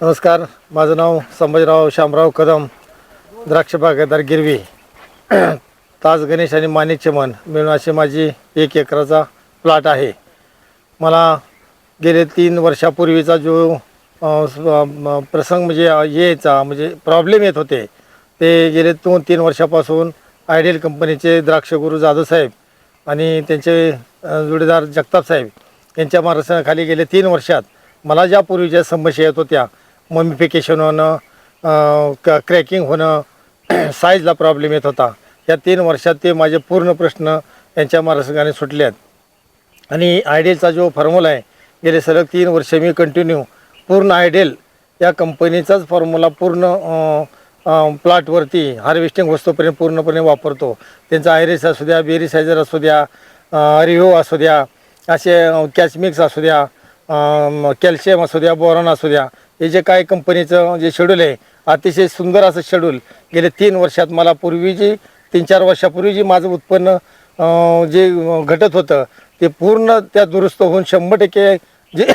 नमस्कार, माझं नाव संभाजीराव शामराव कदम, द्राक्ष बागायतदार गिरवी. ताज गणेश आणि माणिक चमन मिळून अशी माझी 1 एकराचा प्लॉट आहे. मला गेले 3 वर्षापूर्वीचा जो प्रसंग म्हणजे यायचा म्हणजे प्रॉब्लेम येत होते ते गेले 2-3 वर्षापासून आयडियल कंपनीचे द्राक्षगुरू जाधव साहेब आणि त्यांचे जोडीदार जगताप साहेब यांच्या मार्गदर्शनाखाली गेले 3 वर्षात मला ज्या पूर्वीच्या समस्या येत होत्या, ममिफिकेशन होणं, क्रॅकिंग होणं, साईजला प्रॉब्लेम येत होता, या 3 वर्षात ते माझे पूर्ण प्रश्न यांच्या मार्गदर्शनाने सुटले आहेत. आणि आयडियलचा जो फॉर्म्युला आहे गेले सलग 3 वर्ष मी कंटिन्यू पूर्ण आयडियल या कंपनीचाच फॉर्म्युला पूर्ण प्लॉटवरती हार्वेस्टिंग वस्तूपर्यंत पूर्णपणे वापरतो. त्यांचा आयरिस असू द्या, बेरिसायझर असू द्या, रिव्ह्यू असू द्या, असे कॅचमिक्स असू द्या, कॅल्शियम असू द्या, बोरॉन असू द्या, हे जे काय कंपनीचं जे शेड्यूल आहे अतिशय सुंदर असं शेड्यूल गेले 3 वर्षात मला पूर्वी 3-4 वर्षापूर्वी जी माझं उत्पन्न जे घटत होतं ते पूर्ण त्या दुरुस्त होऊन 100% जे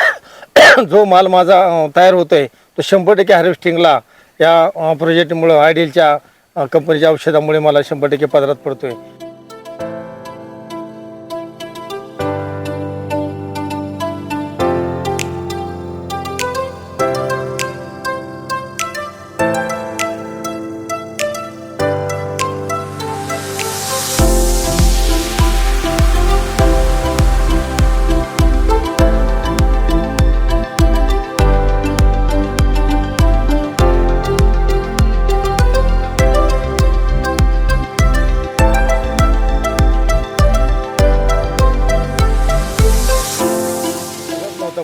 जो माल माझा तयार होतो आहे तो 100% हार्वेस्टिंगला या प्रोजेक्टमुळं आयडियलच्या कंपनीच्या औषधामुळे मला 100% पदरात पडतो आहे.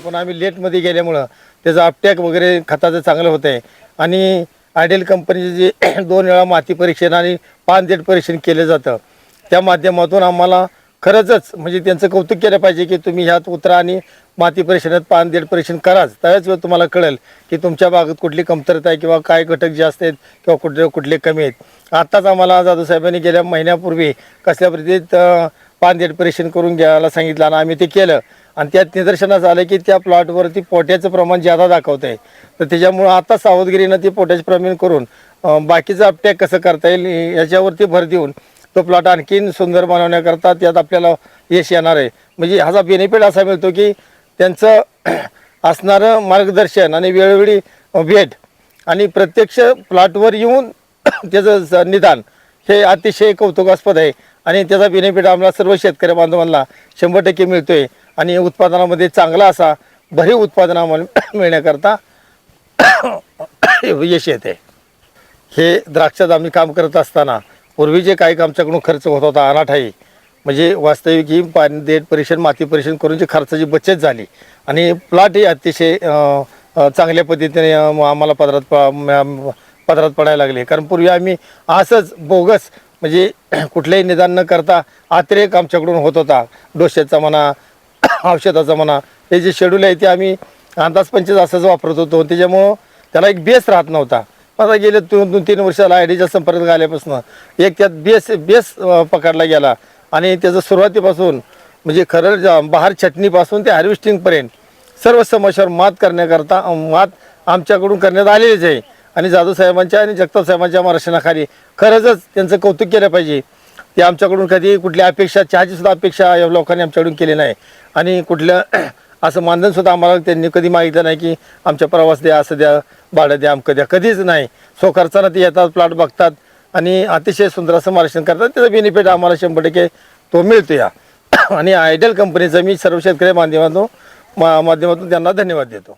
पण आम्ही लेटमध्ये गेल्यामुळं त्याचं अपटॅक वगैरे खताचं चांगलं होतं आहे. आणि आयडियल कंपनीचे जे 2 वेळा माती परीक्षण आणि 5 देठ परीक्षण केलं जातं त्या माध्यमातून आम्हाला खरंच म्हणजे त्यांचं कौतुक केलं पाहिजे की तुम्ही ह्यात उतरा आणि माती परीक्षणात 5 देठ परीक्षण कराच. त्याच वेळ तुम्हाला कळेल की तुमच्या बागेत कुठली कमतरता आहे किंवा काय घटक जास्त आहेत किंवा कुठले कमी आहेत. आत्ताच आम्हाला जाधव साहेबांनी गेल्या महिन्यापूर्वी कसल्या पद्धतीत 5 देठ परीक्षण करून घ्यायला सांगितलं आणि आम्ही ते केलं आणि त्यात निदर्शनास आलं की त्या प्लॉटवरती पोट्याचं प्रमाण जादा दाखवत आहे. तर त्याच्यामुळं आता सावधगिरीनं ते पोट्याचं प्रमाण करून बाकीचं अपटॅक कसं करता येईल याच्यावरती भर देऊन तो प्लॉट आणखीन सुंदर बनवण्याकरता त्यात आपल्याला यश येणार आहे. म्हणजे ह्याचा बेनिफिट असा मिळतो की त्यांचं असणारं मार्गदर्शन आणि वेळोवेळी भेट आणि प्रत्यक्ष प्लॉटवर येऊन त्याचं निदान हे अतिशय कौतुकास्पद आहे आणि त्याचा बेनिफिट आम्हाला सर्व शेतकरी बांधवांना 100% मिळतो आहे. आणि उत्पादनामध्ये चांगला असा भरीव उत्पादन आम्हाला मिळण्याकरता यश येते. हे द्राक्षात आम्ही काम करत असताना पूर्वी जे काही आमच्याकडून खर्च होत होता अनाठाई, म्हणजे वास्तविक ही पाणी देठ परीक्षण माती परीक्षण करून जी खर्चाची बचत झाली आणि प्लॉटही अतिशय चांगल्या पद्धतीने आम्हाला पदरात पडायला लागले. कारण पूर्वी आम्ही असंच बोगस म्हणजे कुठलंही निदान न करता अतिरेक आमच्याकडून होत होता. डोश्याचा म्हणा, औषधाचा म्हणा, हे जे शेड्यूल आहे ते आम्ही अंदाजपंचच असंच वापरत होतो. त्याच्यामुळं त्याला एक बेस राहत नव्हता. आता गेले 2-3 वर्षाला आयडीच्या संपर्कात आल्यापासून एक त्यात बेस पकडला गेला आणि त्याचं सुरुवातीपासून म्हणजे खरं बहार छटणीपासून ते हार्वेस्टिंगपर्यंत सर्व समस्यावर मात आमच्याकडून करण्यात आलेलीच आहे. आणि जाधव साहेबांच्या आणि जगताप साहेबांच्या मार्गदर्शनाखाली खरंच त्यांचं कौतुक केलं पाहिजे. ते आमच्याकडून कधी कुठली अपेक्षा, चहाची सुद्धा अपेक्षा या लोकांनी आमच्याकडून केली नाही आणि कुठलं असं मानधनसुद्धा आम्हाला त्यांनी कधी मागितलं नाही की आमच्या प्रवास द्या, असं द्या, भाडं द्या, अमकं द्या, कधीच नाही. स्वखर्चानं ते येतात, प्लॉट बघतात आणि अतिशय सुंदर असं मार्गदर्शन करतात. त्याचा बेनिफिट आम्हाला 100% तो मिळतो या. आणि आयडियल कंपनीचा मी सर्व शेतकरी माध्यमातून त्यांना धन्यवाद देतो.